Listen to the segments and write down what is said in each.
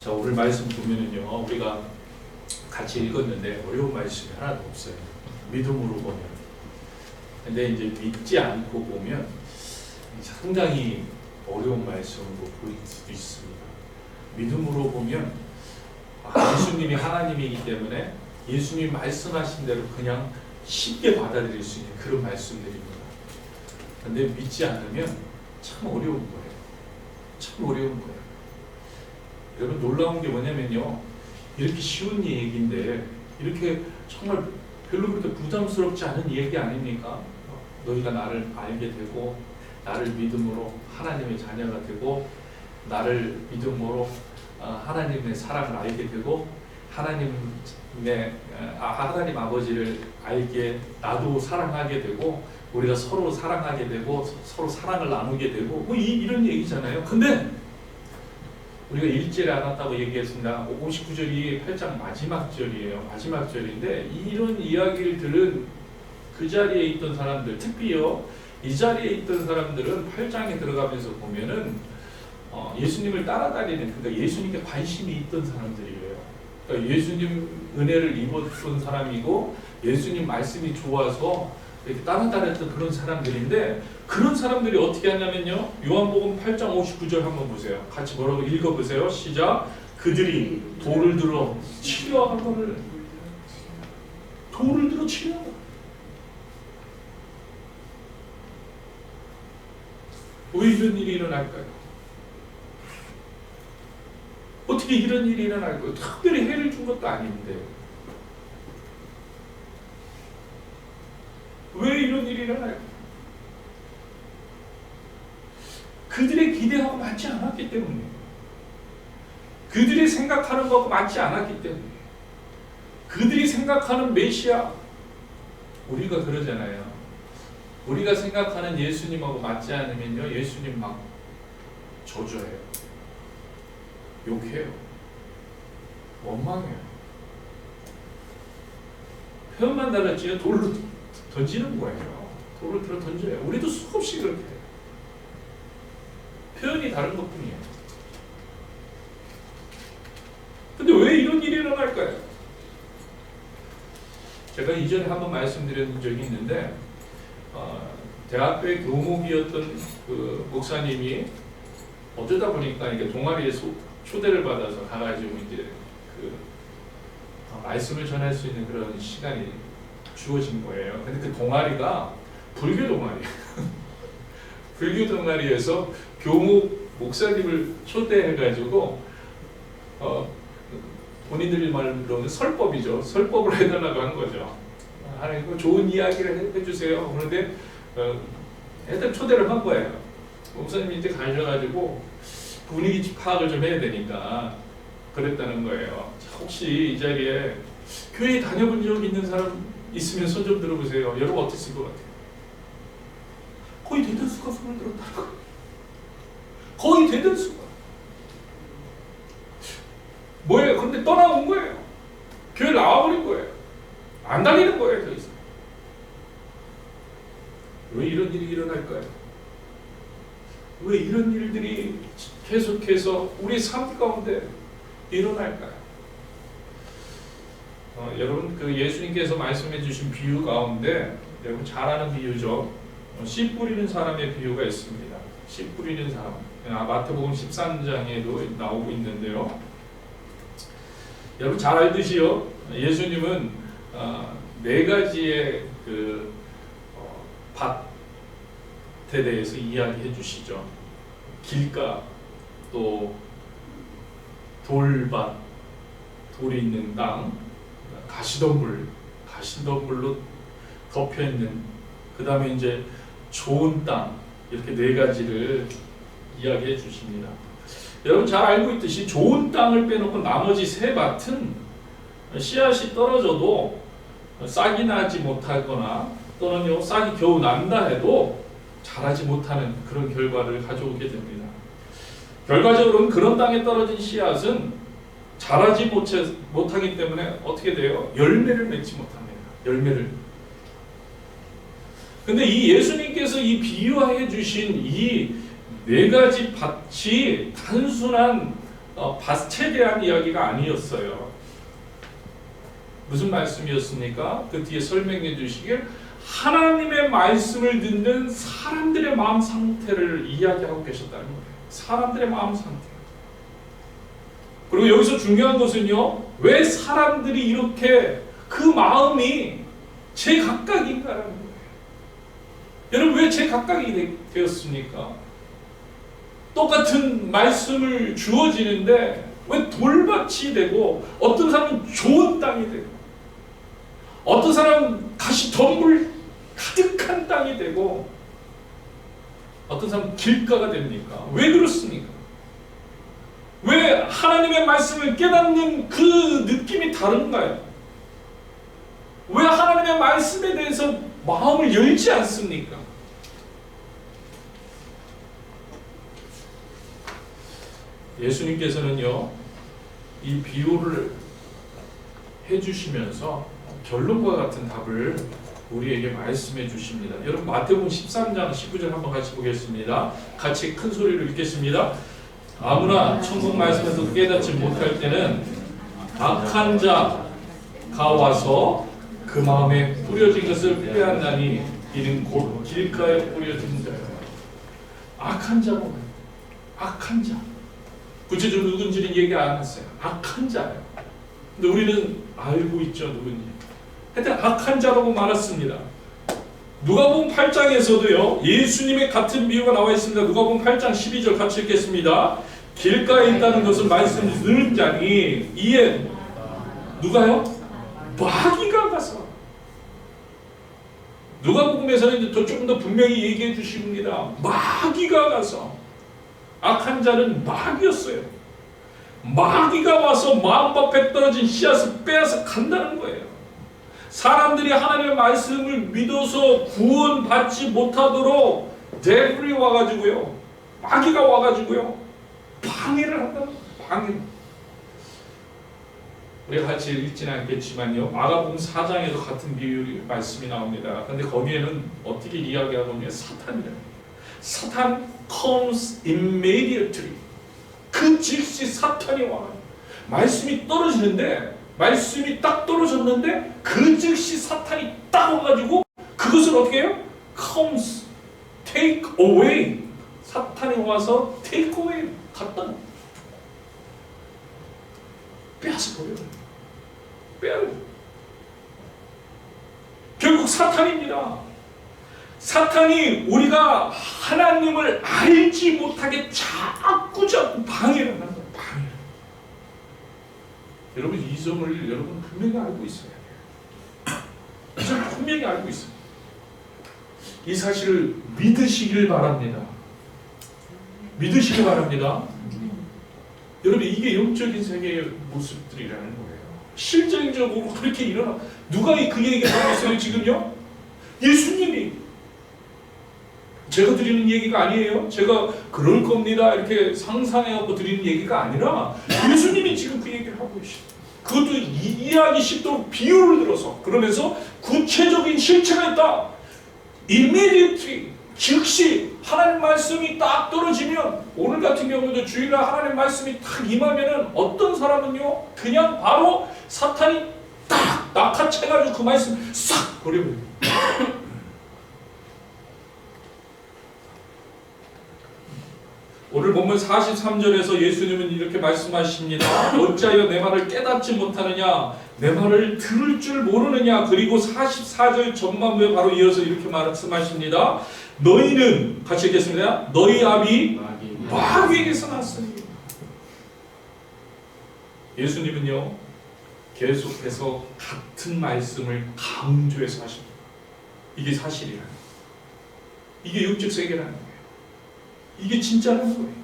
자, 오늘 말씀 보면은요, 우리가 같이 읽었는데 어려운 말씀이 하나도 없어요. 믿음으로 보면. 근데 이제 믿지 않고 보면 상당히 어려운 말씀으로 보일 수도 있습니다. 믿음으로 보면 예수님이 하나님이기 때문에 예수님이 말씀하신 대로 그냥 쉽게 받아들일 수 있는 그런 말씀들입니다. 근데 믿지 않으면 참 어려운 거예요. 참 어려운 거예요. 여러분, 놀라운 게 뭐냐면요, 이렇게 쉬운 얘기인데 이렇게 정말 별로 그렇게 부담스럽지 않은 얘기 아닙니까? 너희가 나를 알게 되고 나를 믿음으로 하나님의 자녀가 되고 나를 믿음으로 하나님의 사랑을 알게 되고 하나님 아버지를 알게, 나도 사랑하게 되고 우리가 서로 사랑하게 되고 서로 사랑을 나누게 되고 뭐 이런 얘기잖아요. 근데 우리가 일제를 않았다고 얘기했습니다. 59절이 8장 마지막 절이에요. 마지막 절인데 이런 이야기를 들은 그 자리에 있던 사람들, 특히요 이 자리에 있던 사람들은 8장에 들어가면서 보면은 예수님을 따라다니는, 그러니까 예수님께 관심이 있던 사람들이에요. 그러니까 예수님 은혜를 입었던 사람이고 예수님 말씀이 좋아서 이렇게 따라다녔던 그런 사람들인데, 그런 사람들이 어떻게 하냐면요, 요한복음 8장 59절 한번 보세요. 같이 뭐라고 읽어보세요. 시작. 그들이 돌을 들어 치려하거늘. 돌을 들어 치려하거늘. 왜 이런 일이 일어날까요? 어떻게 이런 일이 일어날까요? 특별히 해를 준 것도 아닌데 왜 이런 일이 일어날까요? 그들의 기대하고 맞지 않았기 때문에, 그들이 생각하는 것과 맞지 않았기 때문에, 그들이 생각하는 메시아, 우리가 그러잖아요. 우리가 생각하는 예수님하고 맞지 않으면요, 예수님 막 저주해요, 욕해요, 원망해요. 표현만 달랐지 돌로 던지는 거예요. 돌을 들어 던져요. 우리도 수없이 그렇게 해요. 표현이 다른 것뿐이에요. 근데 왜 이런 일이 일어날까요? 제가 이전에 한번 말씀드린 적이 있는데, 대학교의 교목이었던 그 목사님이 어쩌다 보니까 이게 동아리에 초대를 받아서 가가지고 이제 그 말씀을 전할 수 있는 그런 시간이 주어진 거예요. 근데 그 동아리가 불교 동아리예요. 불교 동아리에서 교목 목사님을 초대해가지고 본인들이 말로는 설법이죠. 설법을 해달라고 한 거죠. 하나님 좋은 이야기를 해주세요. 그런데 일단 초대를 한 거예요. 목사님이 이제 가셔가지고 분위기 파악을 좀 해야 되니까 그랬다는 거예요. 혹시 이 자리에 교회 다녀본 적 있는 사람 있으면 손 좀 들어보세요. 여러분 어땠을 것 같아요? 거의 대다수가 손을 들었다는 거예요. 거의 대다수가. 뭐예요? 근데 떠나온 거예요. 교회 나와버린 거예요. 안 다니는 거예요, 더 이상. 왜 이런 일이 일어날까요? 왜 이런 일들이 계속해서 우리 삶 가운데 일어날까요? 여러분, 그 예수님께서 말씀해 주신 비유 가운데 여러분 잘 아는 비유죠. 씨 뿌리는 사람의 비유가 있습니다. 씨 뿌리는 사람. 마태복음 13장에도 나오고 있는데요. 여러분 잘 알듯이요, 예수님은 네 가지의 그 밭에 대해서 이야기해 주시죠. 길가, 또 돌밭, 돌이 있는 땅, 가시덤불로 덮여 있는, 그 다음에 이제 좋은 땅, 이렇게 네 가지를 이야기해 주십니다. 여러분 잘 알고 있듯이 좋은 땅을 빼놓고 나머지 세 밭은 씨앗이 떨어져도 싹이 나지 못하거나 또는 싹이 겨우 난다 해도 자라지 못하는 그런 결과를 가져오게 됩니다. 결과적으로는 그런 땅에 떨어진 씨앗은 자라지 못하기 때문에 어떻게 돼요? 열매를 맺지 못합니다. 열매를. 근데 이 예수님께서 이 비유해 주신 이 네 가지 밭이 단순한 밭에 대한 이야기가 아니었어요. 무슨 말씀이었습니까? 그 뒤에 설명해 주시길 하나님의 말씀을 듣는 사람들의 마음 상태를 이야기하고 계셨다는 거예요. 사람들의 마음 상태. 그리고 여기서 중요한 것은요, 왜 사람들이 이렇게 그 마음이 제각각인가라는 거예요. 여러분, 왜 제각각이 되었습니까? 똑같은 말씀을 주어지는데 왜 돌밭이 되고, 어떤 사람은 좋은 땅이 되고, 어떤 사람은 가시덤불 가득한 땅이 되고, 어떤 사람은 길가가 됩니까? 왜 그렇습니까? 왜 하나님의 말씀을 깨닫는 그 느낌이 다른가요? 왜 하나님의 말씀에 대해서 마음을 열지 않습니까? 예수님께서는요, 이 비유를 해주시면서 결론과 같은 답을 우리에게 말씀해 주십니다. 여러분, 마태복음 13장 19절 한번 같이 보겠습니다. 같이 큰 소리로 읽겠습니다. 아무나 천국 말씀에서 깨닫지 못할 때는 악한 자가 와서 그 마음에 뿌려진 것을 빼앗나니 이는 곧 길가에 뿌려진 자예요. 악한 자고, 악한 자. 구체적으로 누군지는 얘기 안 했어요. 악한 자예요. 근데 우리는 알고 있죠, 누군지. 하여튼 악한 자라고 말했습니다. 누가복음 8장에서도요, 예수님의 같은 비유가 나와 있습니다. 누가복음 8장 12절 같이 읽겠습니다. 길가에 있다는 것을 말씀 듣는 자니 이에 누가요? 마귀가 가서. 누가복음에서는 이제 조금 더 분명히 얘기해 주십니다. 마귀가 가서. 악한 자는 마귀였어요. 마귀가 와서 마음 앞에 떨어진 씨앗을 빼앗아 간다는 거예요. 사람들이 하나님의 말씀을 믿어서 구원받지 못하도록 데블이 와가지고요, 마귀가 와가지고요, 방해를 한다는 거예요. 방해. 우리가 같이 읽지는 않겠지만요, 마가복음 4장에도 같은 비유 말씀이 나옵니다. 그런데 거기에는 어떻게 이야기하고 있냐면 사탄이래요. 사탄 comes immediately. 그 즉시 사탄이 와. 말씀이 떨어지는데, 말씀이 딱 떨어졌는데 그 즉시 사탄이 딱 와가지고 그것을 어떻게 해요? comes, take away. 사탄이 와서 take away, 갖다 놓아. 빼앗아 버려요. 빼앗아. 결국 사탄입니다. 사탄이 우리가 하나님을 알지 못하게 자꾸 방해를 하는 거예요. 방해. 여러분, 이 점을 여러분 분명히 알고 있어야 돼요. 이 점을 분명히 알고 있어요. 이 사실을 믿으시길 바랍니다. 믿으시길 바랍니다. 여러분, 이게 영적인 세계의 모습들이라는 거예요. 실질적으로 그렇게 일어나. 누가 그 얘기를 하고 있어요 지금요? 예수님이. 제가 드리는 얘기가 아니에요. 제가 그럴 겁니다 이렇게 상상해갖고 드리는 얘기가 아니라 예수님이 지금 그 얘기를 하고 계시죠. 그것도 이해하기 쉽도록 비유를 들어서, 그러면서 구체적인 실체가 있다. immediately, 즉시 하나님 말씀이 딱 떨어지면, 오늘 같은 경우도 주일날 하나님 말씀이 딱 임하면은 어떤 사람은요, 그냥 바로 사탄이 딱 낚아채가지고 그 말씀 싹 버려버려요. 오늘 본문 43절에서 예수님은 이렇게 말씀하십니다. 어찌하여 내 말을 깨닫지 못하느냐, 내 말을 들을 줄 모르느냐. 그리고 44절 전반부에 바로 이어서 이렇게 말씀하십니다. 너희는, 같이 읽겠습니다. 너희 아비 마귀에게서 났으니. 예수님은요, 계속해서 같은 말씀을 강조해서 하십니다. 이게 사실이라는 거예요. 이게 육적 세계라는 거예요. 이게 진짜라는 거예요.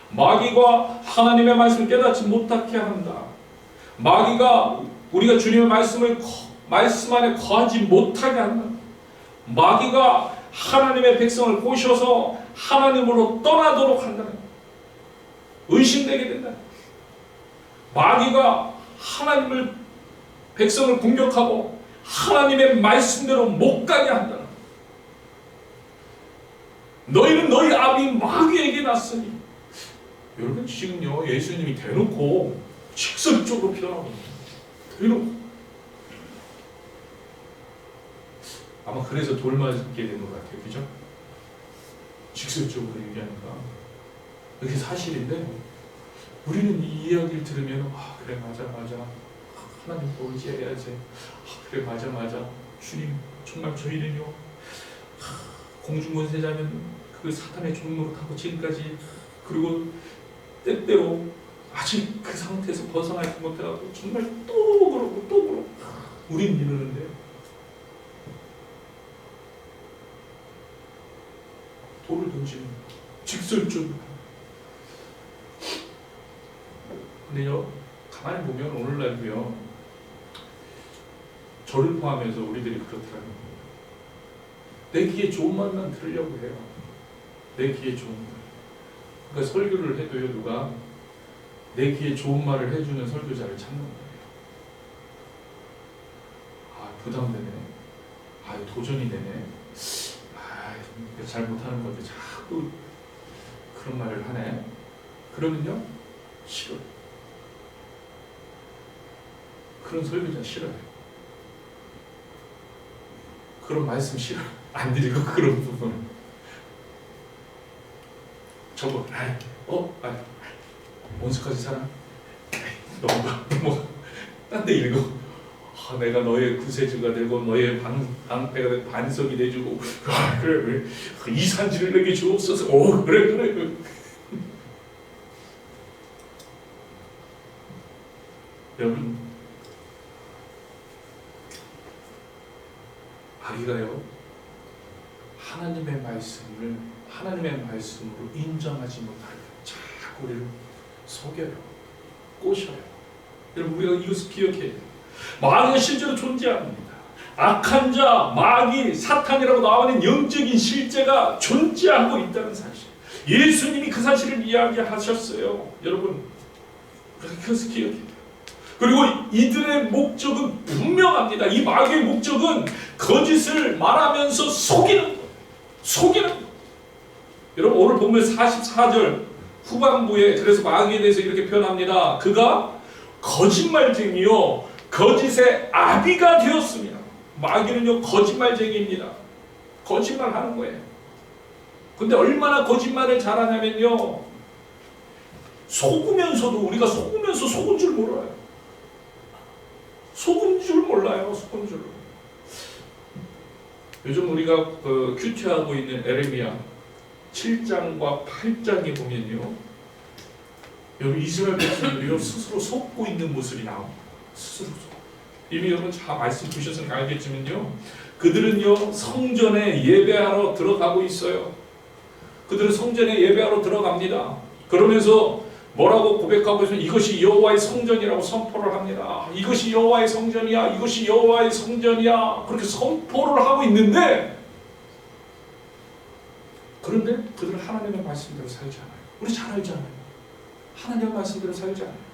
마귀가 하나님의 말씀을 깨닫지 못하게 한다. 마귀가 우리가 주님의 말씀 안에 거하지 못하게 한다. 마귀가 하나님의 백성을 꼬셔서 하나님으로 떠나도록 한다. 의심되게 된다. 마귀가 하나님을, 백성을 공격하고 하나님의 말씀대로 못 가게 한다. 너희는 너희 아비 마귀에게 났으니. 여러분 지금요 예수님이 대놓고 직설적으로 표현하고 있어요. 대놓고. 아마 그래서 돌 맞게 된 것 같아요. 그죠? 직설적으로 얘기하니까. 이게 사실인데 우리는 이 이야기를 들으면 그래 맞아 하나님 또 의지해야지. 그래 맞아 주님 정말 저희는요 공중권세자는 그 사탄의 종노릇하고 지금까지 그리고 때때로 아직 그 상태에서 벗어나지 못해가지고 정말 또 그러고 우린 이러는데요. 돌을 던지는 직설적으로. 근데요 가만히 보면 오늘날도요 저를 포함해서 우리들이 그렇더라고요. 내 귀에 좋은 말만 들으려고 해요. 내 귀에 좋은 말. 그러니까 설교를 해도요 누가 내 귀에 좋은 말을 해주는 설교자를 찾는 거예요. 부담되네. 도전이 되네. 잘 못하는 건데 자꾸 그런 말을 하네. 그러면요 싫어요. 그런 설교자 싫어요. 그런 말씀 싫어요. 안 드리고 그런 부분. 저거 온수까지 살아? 너무 딴 데 읽어. 내가 너의 구세주가 되고 너의 방패가 되고 반석이 돼주고 그래 이 산지를 내게 주옵소서. 그래 여러분 마귀가요 하나님의 말씀으로 인정하지 못하게 자꾸 우리를 속여요. 꼬셔요. 여러분 우리가 이것을 기억해야 돼요. 마귀가 실제로 존재합니다. 악한 자, 마귀, 사탄이라고 나오는 영적인 실제가 존재하고 있다는 사실. 예수님이 그 사실을 이야기하셨어요. 여러분 그것을 기억해야 돼요. 그리고 이들의 목적은 분명합니다. 이 마귀의 목적은 거짓을 말하면서 속이는 거예요. 여러분 오늘 보면 44절 후반부에 그래서 마귀에 대해서 이렇게 표현합니다. 그가 거짓말쟁이요 거짓의 아비가 되었습니다. 마귀는요 거짓말쟁이입니다. 거짓말하는 거예요. 근데 얼마나 거짓말을 잘하냐면요 속으면서도 우리가 속으면서 속은 줄 몰라요. 속은 줄 몰라요. 요즘 우리가 큐티하고 있는 에레미야 7장과 8장에 보면요 여러분 이스라엘 백성들이요 스스로 속고 있는 모습이 나옵니다. 스스로 이미 여러분 다 말씀 보셨으니까 알겠지만요 그들은요 성전에 예배하러 들어가고 있어요. 그들은 성전에 예배하러 들어갑니다. 그러면서 뭐라고 고백하고 있으면 이것이 여호와의 성전이라고 선포를 합니다. 이것이 여호와의 성전이야. 이것이 여호와의 성전이야. 그렇게 선포를 하고 있는데 그런데 그들은 하나님의 말씀대로 살지 않아요. 우리 잘 알잖아요. 하나님의 말씀대로 살지 않아요.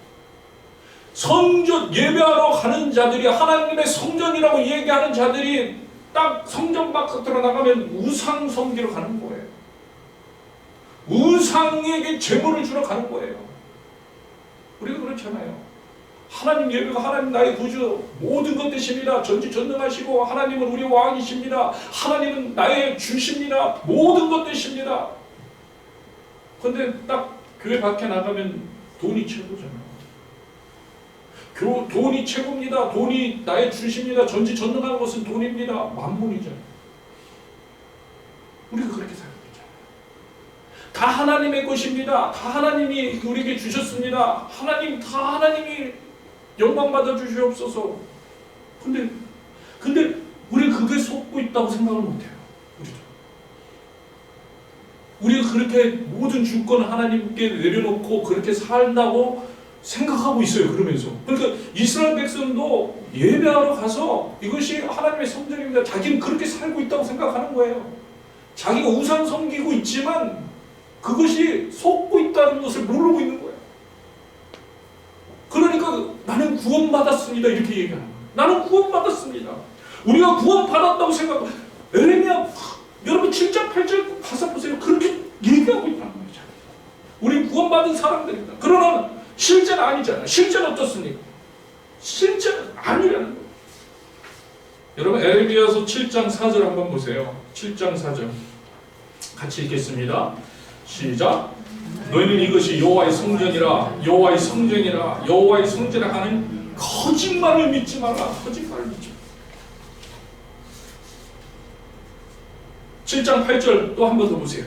성전 예배하러 가는 자들이 하나님의 성전이라고 얘기하는 자들이 딱 성전 밖으로 나가면 우상 섬기러 가는 거예요. 우상에게 제물을 주러 가는 거예요. 우리가 그렇잖아요. 하나님 예배가 하나님 나의 구주 모든 것 되십니다. 전지전능하시고 하나님은 우리 왕이십니다. 하나님은 나의 주십니다. 모든 것 되십니다. 그런데 딱 교회 밖에 나가면 돈이 최고잖아요. 돈이 최고입니다. 돈이 나의 주십니다. 전지전능한 것은 돈입니다. 만문이잖아요. 우리가 그렇게 살고 있잖아요. 다 하나님의 것입니다. 다 하나님이 우리에게 주셨습니다. 다 하나님이 영광 받아 주시옵소서. 근데 우리 그게 속고 있다고 생각을 못해요. 우리가 그렇게 모든 주권을 하나님께 내려놓고 그렇게 산다고 생각하고 있어요. 그러면서 그러니까 이스라엘 백성도 예배하러 가서 이것이 하나님의 성전입니다. 자기는 그렇게 살고 있다고 생각하는 거예요. 자기가 우상 섬기고 있지만 그것이 속고 있다는 것을 모르고 있는 거예요. 그러니까 나는 구원받았습니다. 이렇게 얘기하는 거예요. 나는 구원받았습니다. 우리가 구원받았다고 생각하고 에레미야 여러분 7장 8절 가사 보세요. 그렇게 얘기하고 있다는 거예요. 우리 구원받은 사람들입니다. 그러나 실제는 아니잖아요. 실제는 어떻습니까? 실제는 아니라는 거예요. 여러분 에레미야서 7장 4절 한번 보세요. 7장 4절 같이 읽겠습니다. 시작. 너희는 이것이 여호와의 성전이라 여호와의 성전이라 여호와의 성전이라 하는 거짓말을 믿지 말라. 거짓말을 믿지 말라. 7장 8절 또 한 번 더 보세요.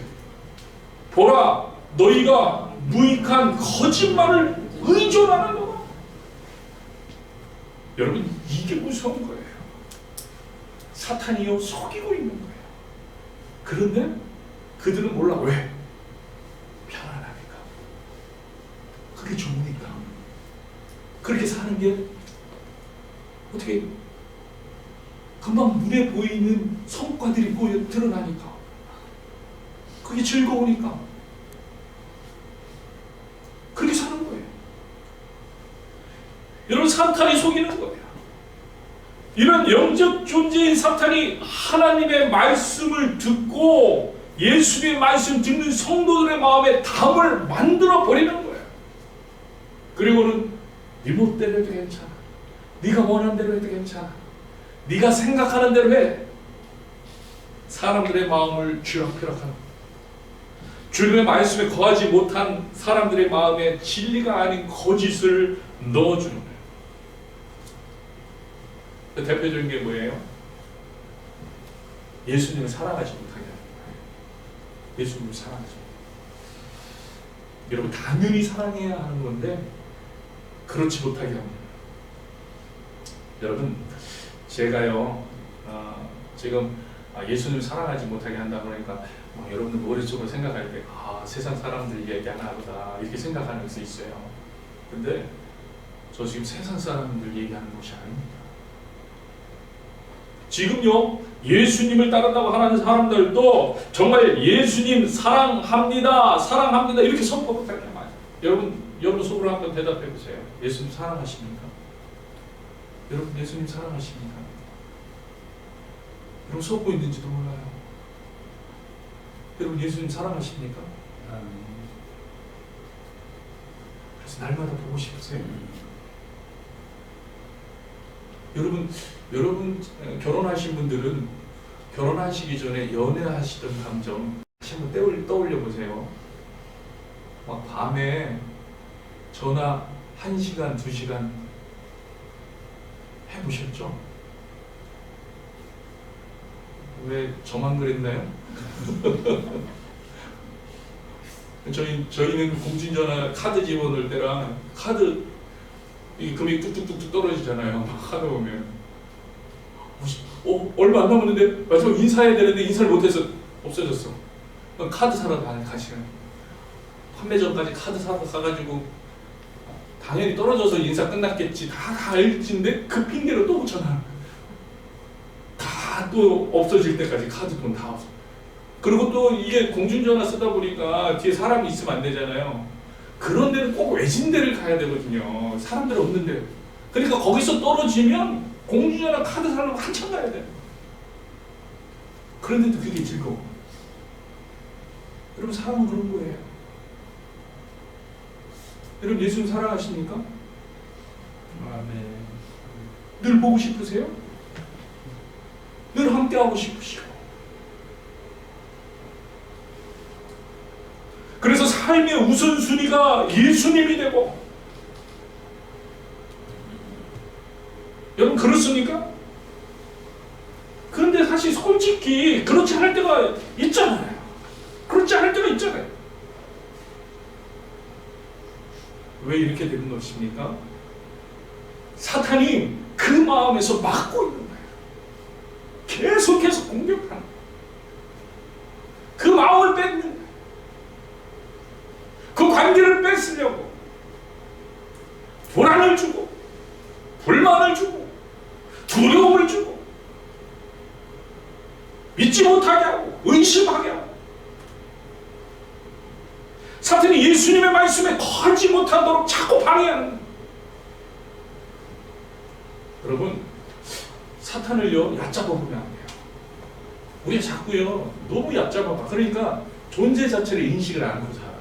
보라 너희가 무익한 거짓말을 의존하는 거다. 여러분 이게 무서운 거예요. 사탄이요 속이고 있는 거예요. 그런데 그들은 몰라. 왜? 편안하니까. 그게 좋으니까. 그렇게 사는 게 어떻게 금방 눈에 보이는 성과들이 드러나니까. 그게 즐거우니까. 그렇게 사는 거예요. 여러분 사탄이 속이는 거예요. 이런 영적 존재인 사탄이 하나님의 말씀을 듣고 예수님의 말씀 듣는 성도들의 마음에 담을 만들어 버리는 거예요. 그리고는 네 멋대로 해도 괜찮아. 네가 원하는 대로 해도 괜찮아. 네가 생각하는 대로 해. 사람들의 마음을 쥐락펴락하는 거예요. 주님의 말씀에 거하지 못한 사람들의 마음에 진리가 아닌 거짓을 넣어주는 거예요. 대표적인 게 뭐예요? 예수님을 사랑하지 못하게 하는 거예요. 예수님을 사랑하지 못하게. 여러분 당연히 사랑해야 하는 건데 그렇지 못하게 합니다. 여러분 제가요 지금 예수님을 사랑하지 못하게 한다 그러니까 여러분들 머릿속으로 생각할 때 세상 사람들 얘기하나 보다 이렇게 생각하는 수 있어요. 근데 저 지금 세상 사람들 얘기하는 것이 아닙니다. 지금요 예수님을 따른다고 하는 사람들도 정말 예수님 사랑합니다 사랑합니다 이렇게 선포할 게 많아요. 여러분 속으로 한번 대답해 보세요. 예수님 사랑하십니까? 여러분 예수님 사랑하십니까? 여러분 속고 있는지도 몰라요. 여러분 예수님 사랑하십니까? 그래서 날마다 보고 싶으세요? 여러분 결혼하신 분들은 결혼하시기 전에 연애하시던 감정 다시 한번 떠올려 보세요. 막 밤에 전화 1시간, 2시간 해보셨죠? 왜 저만 그랬나요? 저희는 공중전화 카드 집어넣을 때랑 카드 이 금액이 뚝뚝뚝뚝 떨어지잖아요. 카드 보면 얼마 안 남았는데 마지막 인사해야 되는데 인사를 못해서 없어졌어. 그럼 카드 사러 가시는 판매점까지 카드 사러 가가지고 당연히 떨어져서 인사 끝났겠지 다 알지인데 그 핑계로 또 전화 다 또 없어질 때까지 카드 돈 다 없어. 그리고 또 이게 공중전화 쓰다 보니까 뒤에 사람이 있으면 안 되잖아요. 그런 데는 꼭 외진 데를 가야 되거든요. 사람들 없는 데. 그러니까 거기서 떨어지면 공중전화 카드 사려면 한참 가야 돼. 그런데도 그게 즐거워. 여러분 사람은 그런 거예요. 여러분 예수님 사랑하십니까? 아멘. 늘 보고 싶으세요? 늘 함께하고 싶으시고. 그래서 삶의 우선순위가 예수님이 되고. 여러분 그렇습니까? 그런데 사실 솔직히 그렇지 않을 때가 있잖아요. 그렇지 않을 때가 있잖아요. 왜 이렇게 되는 것입니까? 사탄이 그 마음에서 막고 있는 거예요. 계속해서 공격하는 거예요. 그 마음을 뺏는 거예요. 그 관계를 뺏으려고 불안을 주고 불만을 주고 두려움을 주고 믿지 못하게 하고 의심하게 하고 사탄이 예수님의 말씀에 거하지 못하도록 자꾸 방해하는 거예요. 여러분 사탄을요 얕잡아 보면 안 돼요. 우리가 자꾸요 너무 얕잡아 봐. 그러니까 존재 자체를 인식을 안 하고 살아.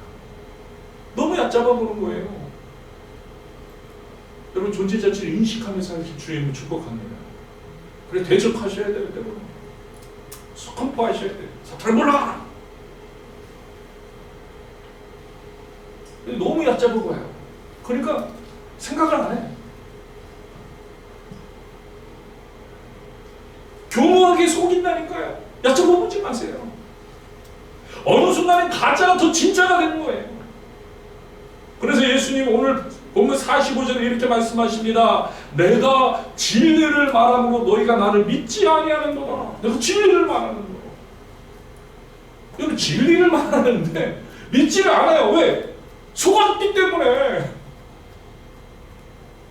너무 얕잡아 보는 거예요. 여러분 존재 자체를 인식하면서 살기 주님을 축복합니다. 그래 대적하셔야 돼요. 때로는 선포하셔야 돼요. 사탄을 몰라가라. 너무 얕잡아 보여요. 그러니까 생각을 안 해. 교묘하게 속인다니까요. 얕잡아 보지 마세요. 어느 순간에 가짜가 더 진짜가 되는 거예요. 그래서 예수님 오늘 보면 45절에 이렇게 말씀하십니다. 내가 진리를 말함으로 너희가 나를 믿지 아니하는도다. 내가 진리를 말하는 거. 여러분 진리를 말하는데 믿지를 않아요. 왜? 속았기 때문에.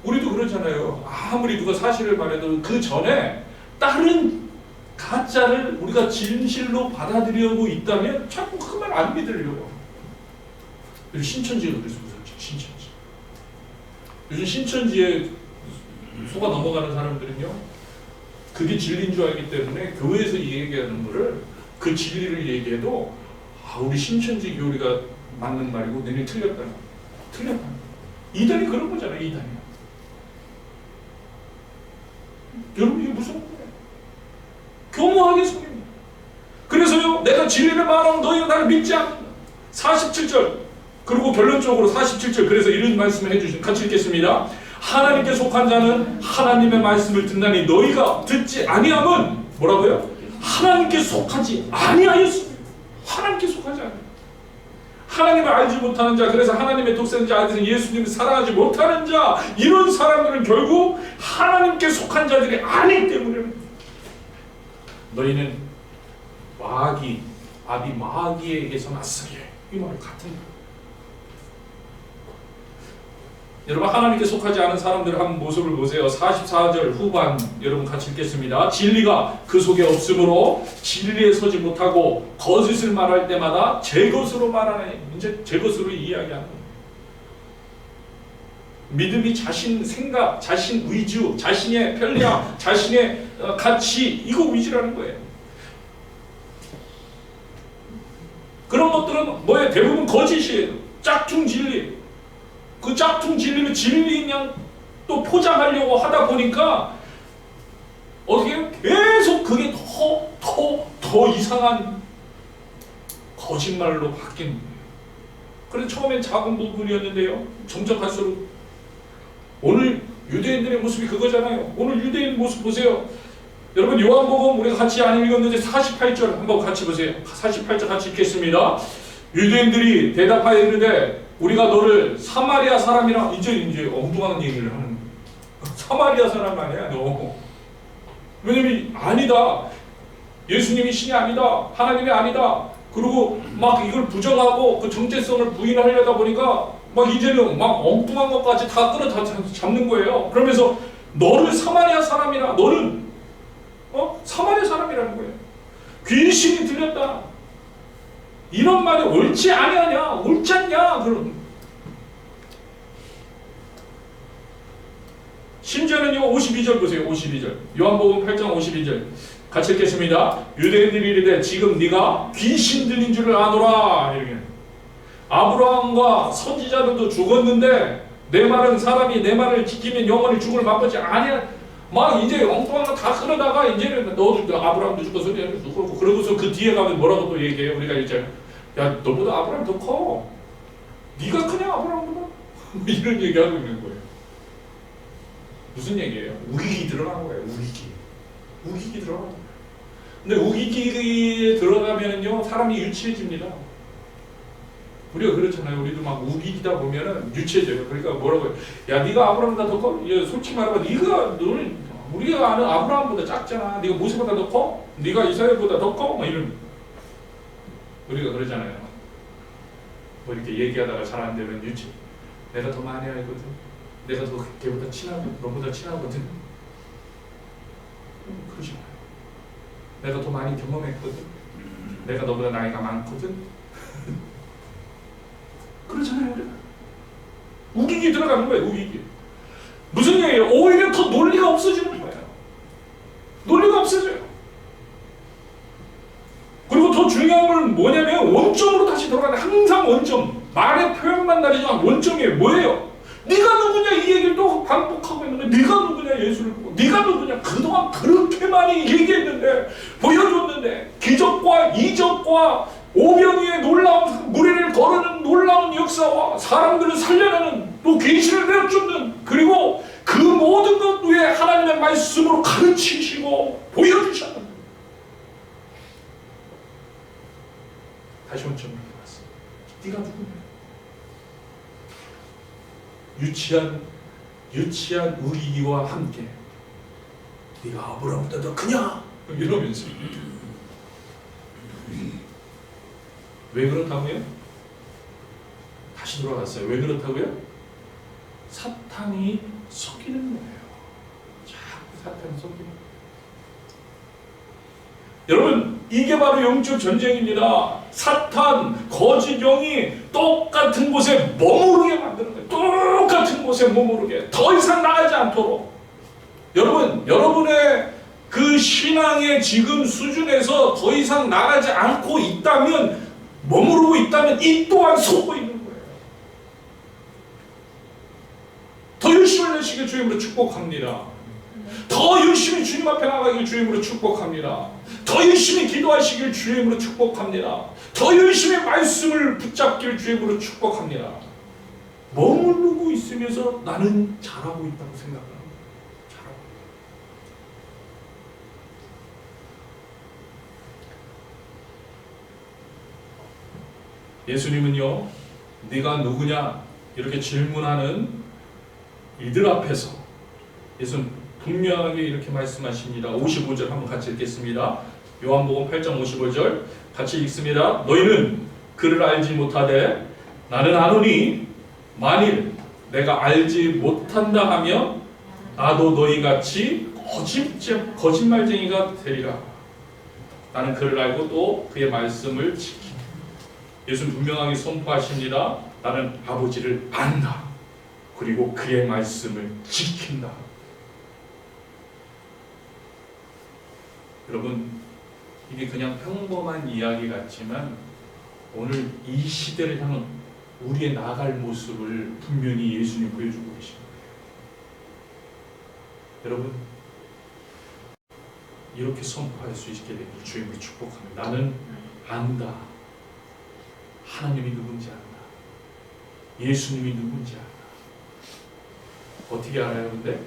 우리도 그렇잖아요. 아무리 누가 사실을 말해도 그 전에 다른 가짜를 우리가 진실로 받아들이고 있다면 자꾸 그 말 안 믿으려고. 요즘 신천지가 그래서 무섭죠. 신천지. 요즘 신천지에 속아 넘어가는 사람들은요, 그게 진리인 줄 알기 때문에 교회에서 얘기하는 거를 그 진리를 얘기해도 우리 신천지 교리가 맞는 말이고 너네 틀렸다. 이단이 그런 거잖아요. 이단이. 여러분 이게 무슨 거예요? 교묘하게 속입니다. 그래서요 내가 진리를 말하면 너희가 나를 믿지 않는다. 47절 그리고 결론적으로 47절 그래서 이런 말씀을 해주신 같이 읽겠습니다. 하나님께 속한 자는 하나님의 말씀을 듣나니 너희가 듣지 아니함은 뭐라고요? 하나님께 속하지 아니하였습니다. 하나님께 속하지 아니하였습니다. 하나님을 알지 못하는 자, 그래서 하나님의 독생자 아들인 예수님을 사랑하지 못하는 자, 이런 사람들은 결국 하나님께 속한 자들이 아니기 때문에 너희는 아비 마귀에게서 낯설게. 이 말이 같은 거예요. 여러분 하나님께 속하지 않은 사람들의 한 모습을 보세요. 44절 후반 여러분 같이 읽겠습니다. 진리가 그 속에 없으므로 진리에 서지 못하고 거짓을 말할 때마다 제 것으로 말하네. 이제 제 것으로 이야기하는 거예요. 믿음이 자신 생각, 자신 의주, 자신의 편리함, 자신의 가치 이거 위주라는 거예요. 그런 것들은 뭐예요? 대부분 거짓이에요. 짝퉁 진리. 그 짝퉁 진리를 진리인 양 또 포장하려고 하다 보니까 어떻게 계속 그게 더 이상한 거짓말로 바뀌는 거예요. 그래서 처음엔 작은 부분이었는데요. 점점 갈수록 오늘 유대인들의 모습이 그거잖아요. 오늘 유대인 모습 보세요. 여러분 요한복음 우리가 같이 안 읽었는데 48절 한번 같이 보세요. 48절 같이 읽겠습니다. 유대인들이 대답하여 이르되 우리가 너를 사마리아 사람이라 이제 엉뚱한 얘기를 하는 거예요. 사마리아 사람 아니야 너. 왜냐면 아니다. 예수님이 신이 아니다. 하나님이 아니다. 그리고 막 이걸 부정하고 그 정체성을 부인하려다 보니까 막 이제는 막 엉뚱한 것까지 다 끌어잡는 거예요. 그러면서 너를 사마리아 사람이라 너는 사마리아 사람이라는 거예요. 귀신이 들렸다. 이런 말이 옳지 아니하냐? 옳지 않냐? 그런. 심지어는요 52절 보세요. 52절 요한복음 8장 52절 같이 읽겠습니다. 유대인들이 이르되 지금 네가 귀신 들린 줄을 아노라. 이렇게. 아브라함과 선지자들도 죽었는데 내 말은 사람이 내 말을 지키면 영원히 죽을 맛보지 아니야. 막 이제 엉뚱한 거 다 그러다가 이제는 너도 아브라함도 죽어서 그렇고 그러고서 그 뒤에 가면 뭐라고 또 얘기해요. 우리가 이제 야 너보다 아브라함 더 커. 네가 크냐 아브라함보다? 이런 얘기하고 있는 거예요. 무슨 얘기예요? 우기기 들어간 거예요. 우기기 들어간 거예요. 근데 우기기에 들어가면은요 사람이 유치해집니다. 우리가 그렇잖아요. 우리도 막 우기다 보면은 유치해져요. 그러니까 뭐라고 해요? 야 네가 아브라함보다 더 커? 솔직히 말하면 너는 우리가 아는 아브라함보다 작잖아. 네가 모세보다 더 커? 네가 이스라엘보다 더 커? 막 이런. 우리가 그러잖아요. 뭐 이렇게 얘기하다가 잘 안 되면 유치. 내가 더 많이 알거든. 내가 더 걔보다 친하거든. 너보다 친하거든. 그러잖아요. 내가 더 많이 경험했거든. 내가 너보다 나이가 많거든. 그렇잖아요. 우리가. 우기기 들어가는 거예요. 우기기. 무슨 얘기예요? 오히려 더 논리가 없어지는 거예요. 논리가 없어져요. 그리고 더 중요한 건 뭐냐면 원점으로 다시 돌아가는 항상 원점. 말의 표현만 다르죠. 시작한 원점이 뭐예요? 네가 누구냐 이 얘기를 또 반복하고 있는데, 네가 누구냐 예수를 보고, 네가 누구냐 그동안 그렇게 많이 얘기했는데, 보여줬는데, 기적과 이적과 오병이의 놀라운 무리를 거르는 놀라운 역사와 사람들을 살려내는 또 계시를 내어주는, 그리고 그 모든 것 위에 하나님의 말씀으로 가르치시고 보여주셨는데, 다시 원점으로 돌아왔어요. 네가 누구냐? 유치한 우리와 함께 네가 아브라함보다 더 크냐? 이러면서 왜 그렇다고요? 다시 돌아갔어요. 왜 그렇다고요? 사탄이 속이는 거예요. 자꾸 사탄이 속이는 거예요. 여러분, 이게 바로 영적 전쟁입니다. 사탄, 거짓 영이 똑같은 곳에 머무르게 만드는 거예요. 똑같은 곳에 머무르게, 더 이상 나가지 않도록. 여러분, 여러분의 그 신앙의 지금 수준에서 더 이상 나가지 않고 있다면, 머무르고 있다면 이 또한 속고 있는 거예요. 더 열심히 내시길 주님으로 축복합니다. 더 열심히 주님 앞에 나가길 주님으로 축복합니다. 더 열심히 기도하시길 주님으로 축복합니다. 더 열심히 말씀을 붙잡길 주님으로 축복합니다. 머무르고 있으면서 나는 잘하고 있다고 생각합니다. 잘하고. 예수님은요, 네가 누구냐 이렇게 질문하는 이들 앞에서 예수는 분명하게 이렇게 말씀하십니다. 55절 한번 같이 읽겠습니다. 요한복음 8장 55절 같이 읽습니다. 너희는 그를 알지 못하되 나는 아노니 만일 내가 알지 못한다 하면 나도 너희같이 거짓말쟁이가 되리라. 나는 그를 알고 또 그의 말씀을 지킨다. 예수는 분명하게 선포하십니다. 나는 아버지를 안다. 그리고 그의 말씀을 지킨다. 여러분, 이게 그냥 평범한 이야기 같지만 오늘 이 시대를 향한 우리의 나아갈 모습을 분명히 예수님이 보여주고 계십니다. 여러분, 이렇게 선포할 수 있게 되길 주님을 축복합니다. 나는 안다. 하나님이 누군지 안다. 예수님이 누군지 안다. 어떻게 알아요? 근데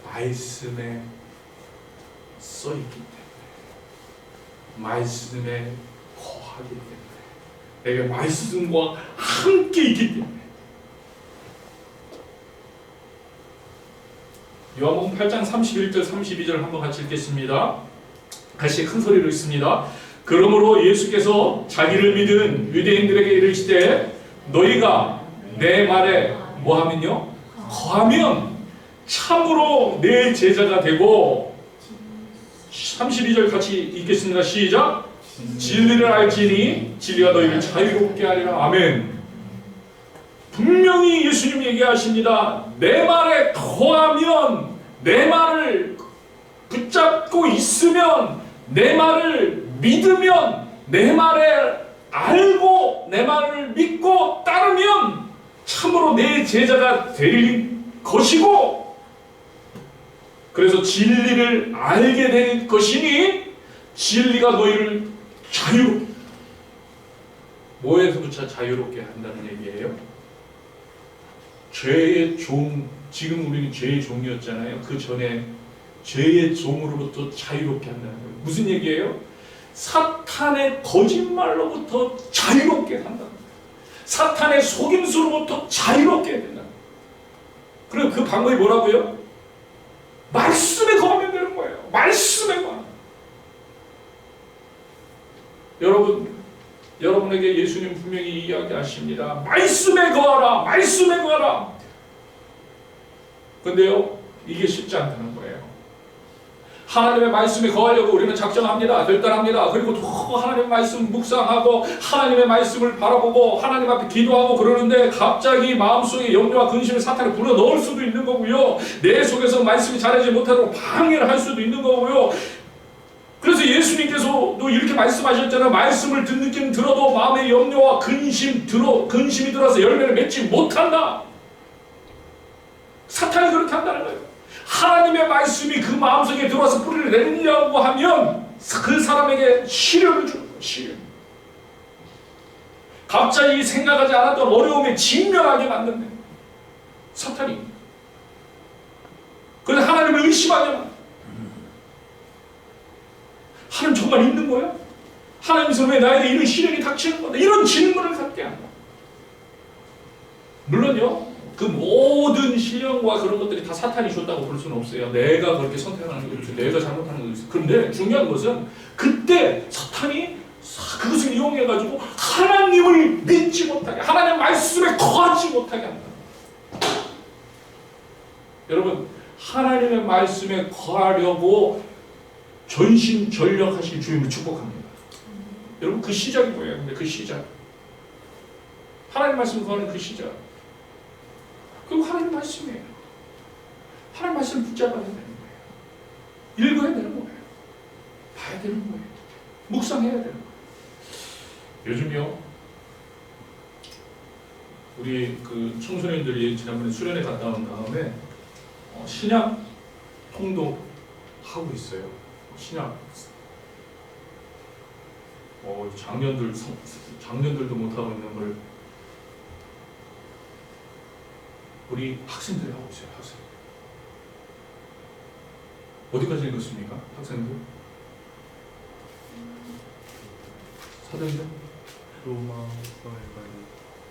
말씀에 써있기 때문에, 말씀에 거하기 때문에, 내게 말씀과 함께 있기 때문에. 요한복음 8장 31절 32절 한번 같이 읽겠습니다. 같이 큰 소리로 읽습니다. 그러므로 예수께서 자기를 믿은 유대인들에게 이르시되 너희가 내 말에 뭐하면요? 거하면 참으로 내 제자가 되고, 32절 같이 읽겠습니다. 시작. 진리를 알지니 진리가 너희를 자유롭게 하리라. 아멘. 분명히 예수님 얘기하십니다. 내 말에 거하면, 내 말을 붙잡고 있으면, 내 말을 믿으면, 내 말에 알고 내 말을 믿고 따르면 참으로 내 제자가 될 것이고, 그래서 진리를 알게 될 것이니 진리가 너희를 자유롭게, 뭐에서부터 자유롭게 한다는 얘기예요? 죄의 종, 지금 우리는 죄의 종이었잖아요. 그 전에 죄의 종으로부터 자유롭게 한다는 거예요. 무슨 얘기예요? 사탄의 거짓말로부터 자유롭게 한다는 거예요. 사탄의 속임수로부터 자유롭게 해야 된다. 그럼 그 방법이 뭐라고요? 말씀에 거하면 되는 거예요. 말씀에 거하면. 여러분에게 예수님 분명히 이야기하십니다. 말씀에 거하라. 말씀에 거하라. 근데요, 이게 쉽지 않다는 거예요. 하나님의 말씀에 거하려고 우리는 작정합니다. 결단합니다. 그리고 또 하나님의 말씀 묵상하고 하나님의 말씀을 바라보고 하나님 앞에 기도하고 그러는데 갑자기 마음속에 염려와 근심을 사탄에 불어넣을 수도 있는 거고요. 내 속에서 말씀이 자라지 못하도록 방해를 할 수도 있는 거고요. 그래서 예수님께서도 이렇게 말씀하셨잖아요. 말씀을 듣긴 들어도 마음의 염려와 근심이 들어서 열매를 맺지 못한다. 사탄이 그렇게 한다는 거예요. 하나님의 말씀이 그 마음속에 들어와서 뿌리를 내리려고 하면 그 사람에게 시련을 주는 거예요. 시련. 갑자기 생각하지 않았던 어려움에 직면하게 만든다. 사탄이. 그래서 하나님을 의심하게 만든다. 하나님 정말 있는 거야? 하나님께서 왜 나에게 이런 시련이 닥치는 거야? 이런 질문을 갖게 한다. 물론요, 그 모든 시련과 그런 것들이 다 사탄이 줬다고 볼 수는 없어요. 내가 그렇게 선택하는 것도 있어요. 내가 잘못하는 것도 있어요. 그런데 중요한 것은 그때 사탄이 그것을 이용해가지고 하나님을 믿지 못하게, 하나님의 말씀에 거하지 못하게 한다. 여러분, 하나님의 말씀에 거하려고 전심전력하실 주님을 축복합니다. 여러분, 그 시작이 뭐예요? 근데 그 시작, 하나님 말씀 거하는 그 시작, 그리고 하나님 말씀이에요. 하나님 말씀을 붙잡아야 되는 거예요. 읽어야 되는 거예요. 봐야 되는 거예요. 묵상해야 되는 거예요. 요즘요, 우리 그 청소년들이 지난번에 수련회 갔다 온 다음에 신약 통독하고 있어요. 신약. 작년들도 못하고 있는 걸 우리 학생들이 하고 있어요. 학생. 어디까지 읽었습니까? 학생들? 사도행전?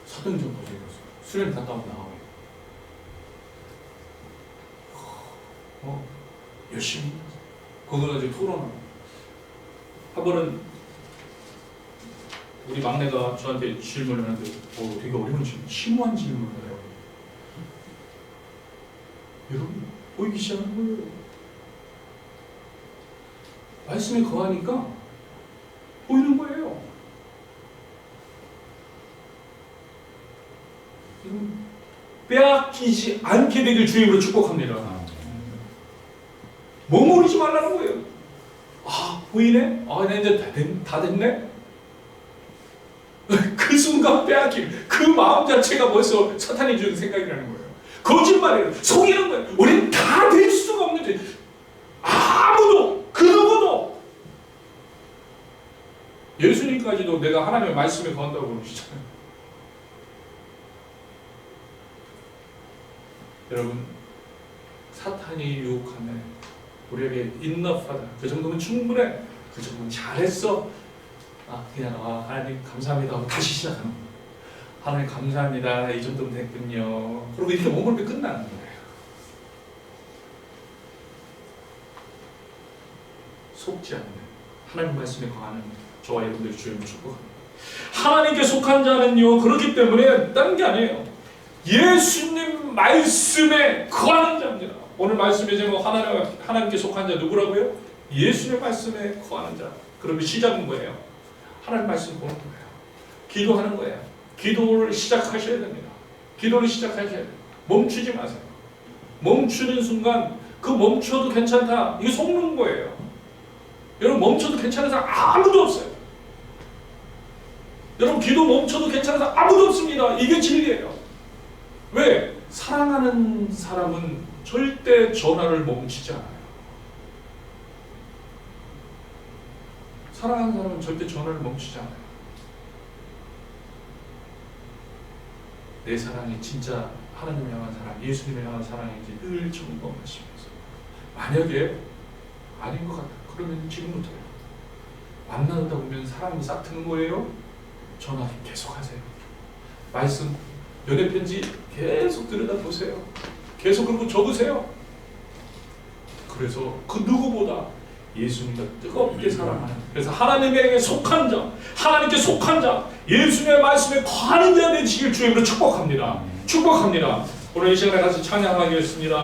사도행전까지 읽었어요. 수련 갔다 오고 나와요. 열심히 그거 가지고 토론하고. 한 번은 우리 막내가 저한테 질문을 하는데 되게 어려운 질문, 심오한 질문을 해요. 여러분, 보이기 시작하는 거예요. 말씀에 거하니까 보이는 거예요. 빼앗기지 않게 되길 주님으로 축복합니다. 머무르지 말라는 거예요. 보이네? 나 이제 다 됐네? 그 순간 빼앗길 그 마음 자체가 벌써 사탄이 주는 생각이라는 거예요. 거짓말이에요. 속이는 거예요. 우리는 다 될 수가 없는데, 아무도, 그 누구도. 예수님까지도 내가 하나님의 말씀에 거한다고 그러시잖아요. 여러분, 사탄이 유혹하면 우리에게 인너프하다. 그 정도면 충분해. 그 정도면 잘했어. 하나님 감사합니다 하고 다시 시작하는 거예요. 하나님 감사합니다. 이 정도면 됐군요. 그리고 이렇게 머물면 끝나는 거예요. 속지 않는 하나님 말씀에 거하는 저와 여러분들이 주님을 축복합니다. 하나님께 속한 자는요, 그렇기 때문에 다른 게 아니에요. 예수님 말씀에 거하는 자입니다. 오늘 말씀의 제목, 하나님께 속한 자 누구라고요? 예수님 말씀에 거하는 자. 그러면 시작은 뭐예요? 하나님 말씀 보는 거예요. 기도하는 거예요. 기도를 시작하셔야 됩니다. 기도를 시작하셔야 돼요. 멈추지 마세요. 멈추는 순간 그 멈춰도 괜찮다, 이거 속는 거예요. 여러분, 멈춰도 괜찮은 사람 아무도 없어요. 여러분, 기도 멈춰도 괜찮은 사람 아무도 없습니다. 이게 진리예요. 왜? 사랑하는 사람은 절대 전화를 멈추지 않아요. 사랑하는 사람은 절대 전화를 멈추지 않아요. 내 사랑이 진짜 하나님을 향한 사랑, 예수님을 향한 사랑인지 늘 점검하시면서, 만약에 아닌 것 같다, 그러면 지금부터요. 만나다 보면 사랑이 싹 트는 거예요. 전화 계속 하세요. 말씀, 연애 편지 계속 들여다보세요. 계속 그리고 적으세요. 그래서 그 누구보다 예수님을 뜨겁게 사랑하는, 그래서 하나님에게 속한 자, 하나님께 속한 자, 예수님의 말씀에 거하는 자 되시길 주님으로 축복합니다. 축복합니다. 오늘 이 시간에 같이 찬양하겠습니다.